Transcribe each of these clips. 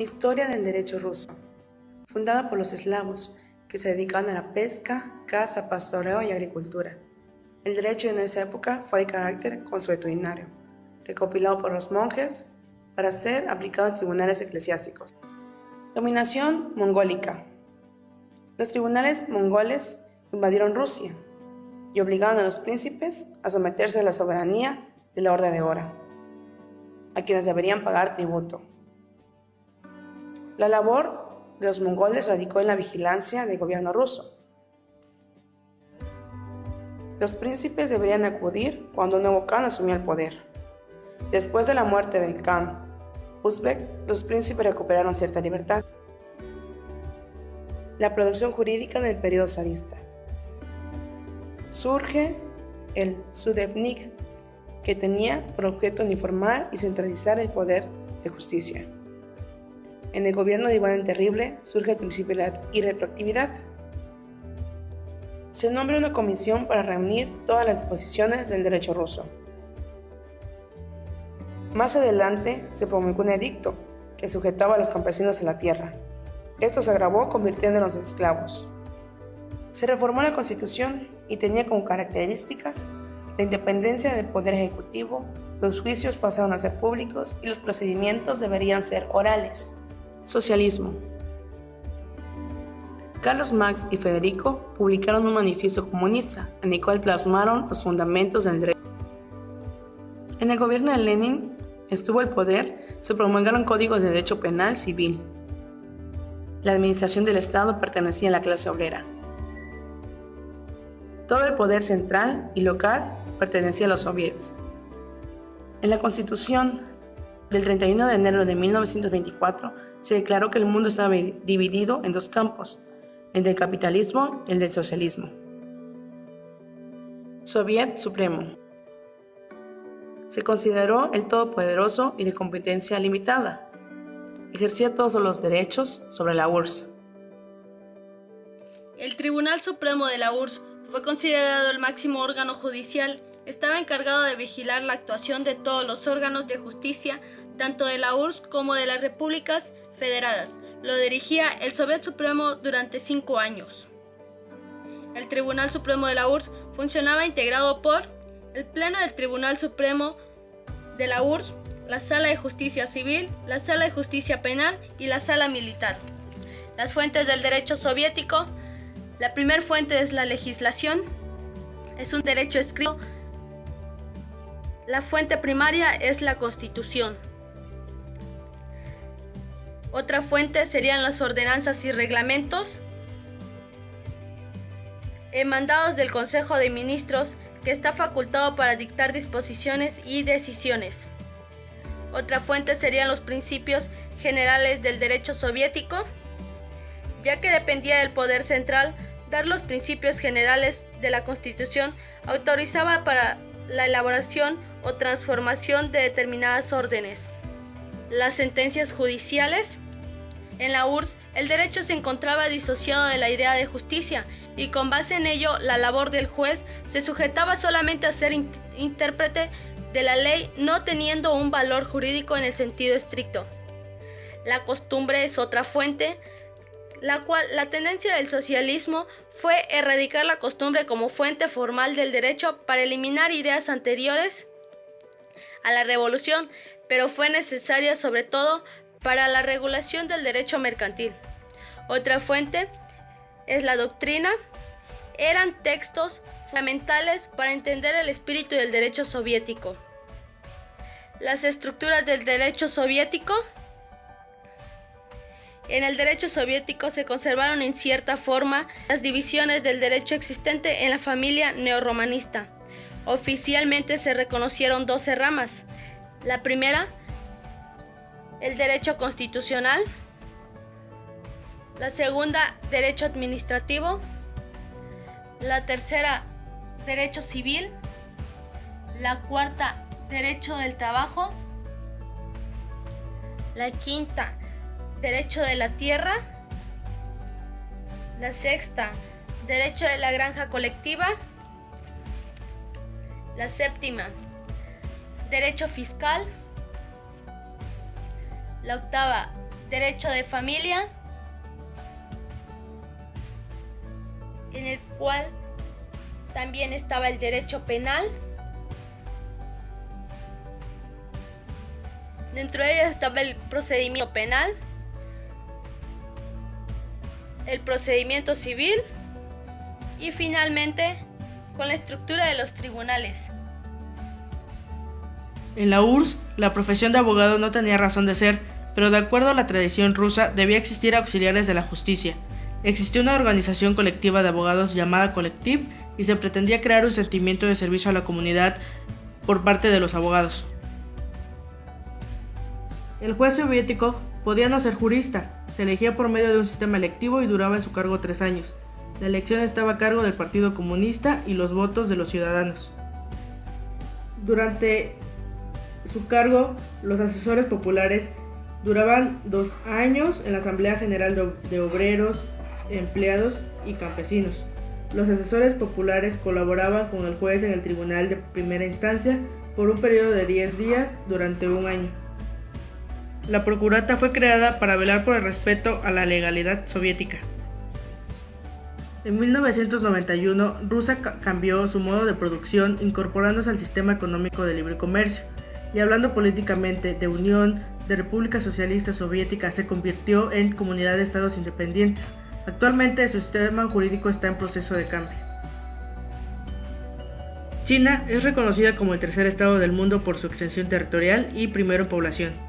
Historia del derecho ruso. Fundada por los eslavos, que se dedicaban a la pesca, caza, pastoreo y agricultura. El derecho en esa época fue de carácter consuetudinario, recopilado por los monjes para ser aplicado en tribunales eclesiásticos. Dominación mongólica. Los tribunales mongoles invadieron Rusia y obligaron a los príncipes a someterse a la soberanía de la Horda de Ora, a quienes deberían pagar tributo. La labor de los mongoles radicó en la vigilancia del gobierno ruso. Los príncipes deberían acudir cuando un nuevo Khan asumía el poder. Después de la muerte del Khan Uzbek, los príncipes recuperaron cierta libertad. La producción jurídica en el periodo zarista. Surge el Sudebnik, que tenía por objeto uniformar y centralizar el poder de justicia. En el gobierno de Iván el Terrible surge el principio de la irretroactividad. Se nombra una comisión para reunir todas las disposiciones del derecho ruso. Más adelante se promulgó un edicto que sujetaba a los campesinos a la tierra. Esto se agravó convirtiéndolos en esclavos. Se reformó la Constitución y tenía como características la independencia del poder ejecutivo, los juicios pasaron a ser públicos y los procedimientos deberían ser orales. Socialismo. Carlos Marx y Federico publicaron un manifiesto comunista en el cual plasmaron los fundamentos del derecho. En el gobierno de Lenin estuvo el poder, se promulgaron códigos de derecho penal civil. La administración del Estado pertenecía a la clase obrera. Todo el poder central y local pertenecía a los soviets. En la Constitución del 31 de enero de 1924 se declaró que el mundo estaba dividido en dos campos, el del capitalismo y el del socialismo. Soviet Supremo. Se consideró el todopoderoso y de competencia limitada. Ejercía todos los derechos sobre la URSS. El Tribunal Supremo de la URSS fue considerado el máximo órgano judicial. Estaba encargado de vigilar la actuación de todos los órganos de justicia, tanto de la URSS como de las repúblicas federadas. Lo dirigía el Soviet Supremo durante 5 años. El Tribunal Supremo de la URSS funcionaba integrado por el Pleno del Tribunal Supremo de la URSS, la Sala de Justicia Civil, la Sala de Justicia Penal y la Sala Militar. Las fuentes del derecho soviético. La primera fuente es la legislación, es un derecho escrito. La fuente primaria es la Constitución. Otra fuente serían las ordenanzas y reglamentos, mandados del Consejo de Ministros, que está facultado para dictar disposiciones y decisiones. Otra fuente serían los principios generales del derecho soviético, ya que dependía del poder central. Dar los principios generales de la Constitución autorizaba para la elaboración o transformación de determinadas órdenes. Las sentencias judiciales. En la URSS, el derecho se encontraba disociado de la idea de justicia y con base en ello, la labor del juez se sujetaba solamente a ser intérprete de la ley, no teniendo un valor jurídico en el sentido estricto. La costumbre es otra fuente, la cual la tendencia del socialismo fue erradicar la costumbre como fuente formal del derecho para eliminar ideas anteriores a la revolución, pero fue necesaria sobre todo para la regulación del derecho mercantil. Otra fuente es la doctrina. Eran textos fundamentales para entender el espíritu del derecho soviético. Las estructuras del derecho soviético. En el derecho soviético se conservaron en cierta forma las divisiones del derecho existente en la familia neorromanista. Oficialmente se reconocieron 12 ramas. La primera, el derecho constitucional. La segunda, derecho administrativo. La tercera, derecho civil. La cuarta, derecho del trabajo. La quinta, derecho de la tierra. La sexta, derecho de la granja colectiva. La séptima, derecho fiscal. La octava, derecho de familia, en el cual también estaba el derecho penal. Dentro de ellas estaba el procedimiento penal, el procedimiento civil y finalmente con la estructura de los tribunales. En la URSS, la profesión de abogado no tenía razón de ser, pero de acuerdo a la tradición rusa debía existir auxiliares de la justicia. Existió una organización colectiva de abogados llamada Kolektiv y se pretendía crear un sentimiento de servicio a la comunidad por parte de los abogados. El juez soviético podía no ser jurista, se elegía por medio de un sistema electivo y duraba en su cargo 3 años. La elección estaba a cargo del Partido Comunista y los votos de los ciudadanos. Durante su cargo, los asesores populares duraban 2 años en la Asamblea General de Obreros, Empleados y Campesinos. Los asesores populares colaboraban con el juez en el tribunal de primera instancia por un periodo de 10 días durante un año. La Procurata fue creada para velar por el respeto a la legalidad soviética. En 1991, Rusia cambió su modo de producción incorporándose al sistema económico de libre comercio, y hablando políticamente de Unión de Repúblicas Socialistas Soviéticas se convirtió en comunidad de estados independientes. Actualmente su sistema jurídico está en proceso de cambio. China es reconocida como el tercer estado del mundo por su extensión territorial y primero en población.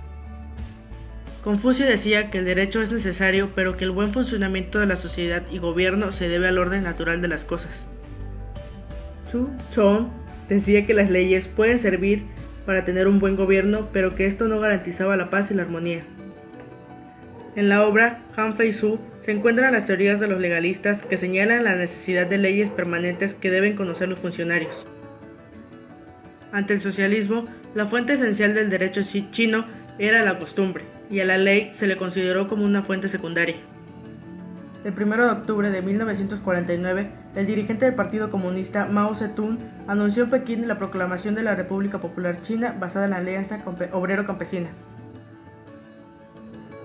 Confucio decía que el derecho es necesario, pero que el buen funcionamiento de la sociedad y gobierno se debe al orden natural de las cosas. Chu Chong decía que las leyes pueden servir para tener un buen gobierno, pero que esto no garantizaba la paz y la armonía. En la obra Han Fei Su se encuentran las teorías de los legalistas que señalan la necesidad de leyes permanentes que deben conocer los funcionarios. Ante el socialismo, la fuente esencial del derecho chino era la costumbre, y a la ley se le consideró como una fuente secundaria. El 1 de octubre de 1949, el dirigente del Partido Comunista Mao Zedong anunció en Pekín la proclamación de la República Popular China basada en la Alianza Obrero-Campesina.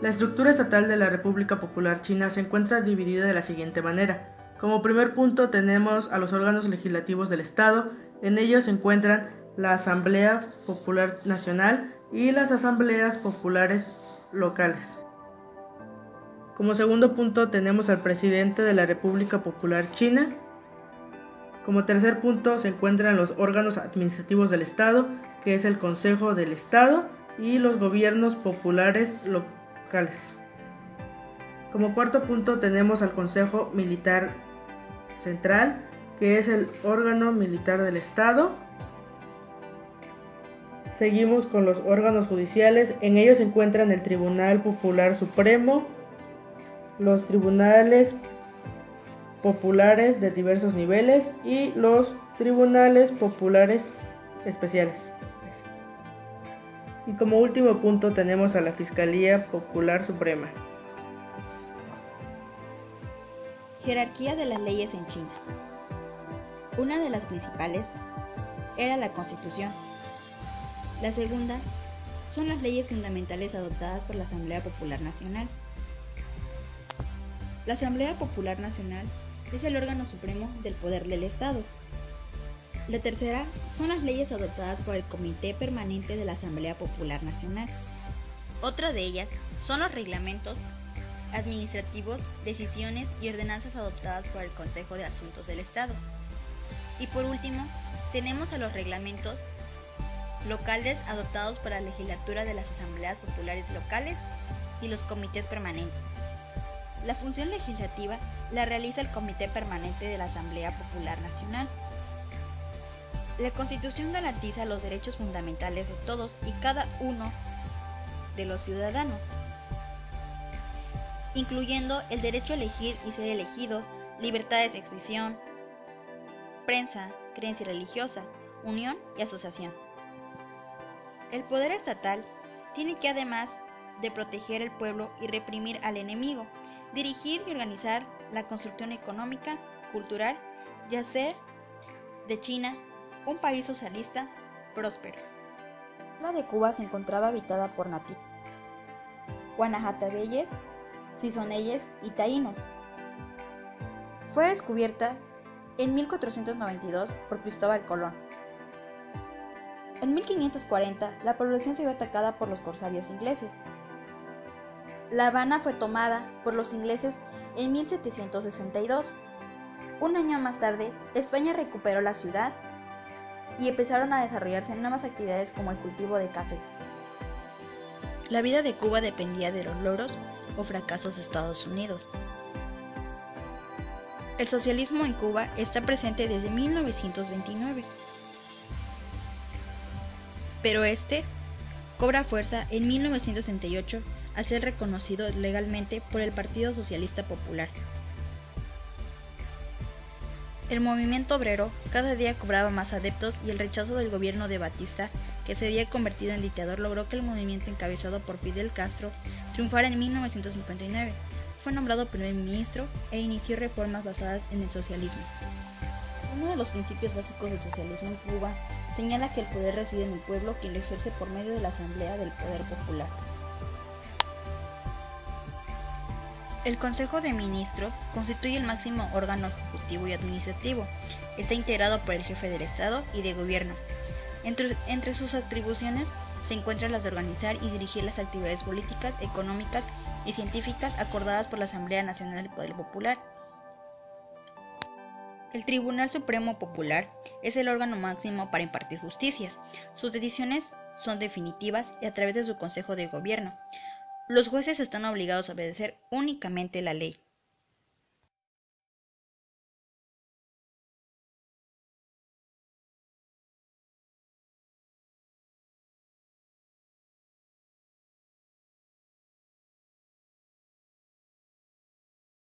La estructura estatal de la República Popular China se encuentra dividida de la siguiente manera. Como primer punto tenemos a los órganos legislativos del Estado. En ellos se encuentran la Asamblea Popular Nacional y las Asambleas Populares Locales. Como segundo punto tenemos al presidente de la República Popular China. Como tercer punto se encuentran los órganos administrativos del Estado, que es el Consejo del Estado y los gobiernos populares locales. Como cuarto punto tenemos al Consejo Militar Central, que es el órgano militar del Estado. Seguimos con los órganos judiciales. En ellos se encuentran el Tribunal Popular Supremo, los tribunales populares de diversos niveles y los tribunales populares especiales. Y como último punto tenemos a la Fiscalía Popular Suprema. Jerarquía de las leyes en China. Una de las principales era la Constitución. La segunda son las leyes fundamentales adoptadas por la Asamblea Popular Nacional. La Asamblea Popular Nacional es el órgano supremo del poder del Estado. La tercera son las leyes adoptadas por el Comité Permanente de la Asamblea Popular Nacional. Otra de ellas son los reglamentos administrativos, decisiones y ordenanzas adoptadas por el Consejo de Asuntos del Estado. Y por último, tenemos a los reglamentos locales adoptados por la legislatura de las asambleas populares locales y los comités permanentes. La función legislativa la realiza el Comité Permanente de la Asamblea Popular Nacional. La Constitución garantiza los derechos fundamentales de todos y cada uno de los ciudadanos, incluyendo el derecho a elegir y ser elegido, libertades de expresión, prensa, creencia religiosa, unión y asociación. El poder estatal tiene que, además de proteger al pueblo y reprimir al enemigo, dirigir y organizar la construcción económica, cultural y hacer de China un país socialista próspero. La isla de Cuba se encontraba habitada por nativos. guanahatabeyes, cisoneyes y taínos. Fue descubierta en 1492 por Cristóbal Colón. En 1540, la población se vio atacada por los corsarios ingleses. La Habana fue tomada por los ingleses en 1762. Un año más tarde, España recuperó la ciudad y empezaron a desarrollarse nuevas actividades como el cultivo de café. La vida de Cuba dependía de los logros o fracasos de Estados Unidos. El socialismo en Cuba está presente desde 1929, pero este cobra fuerza en 1968 al ser reconocido legalmente por el Partido Socialista Popular. El movimiento obrero cada día cobraba más adeptos y el rechazo del gobierno de Batista, que se había convertido en dictador, logró que el movimiento encabezado por Fidel Castro triunfara en 1959. Fue nombrado primer ministro e inició reformas basadas en el socialismo. Uno de los principios básicos del socialismo en Cuba señala que el poder reside en el pueblo, quien lo ejerce por medio de la Asamblea del Poder Popular. El Consejo de Ministros constituye el máximo órgano ejecutivo y administrativo. Está integrado por el jefe del Estado y de Gobierno. Entre sus atribuciones se encuentran las de organizar y dirigir las actividades políticas, económicas y científicas acordadas por la Asamblea Nacional del Poder Popular. El Tribunal Supremo Popular es el órgano máximo para impartir justicias. Sus decisiones son definitivas y a través de su Consejo de Gobierno. Los jueces están obligados a obedecer únicamente la ley.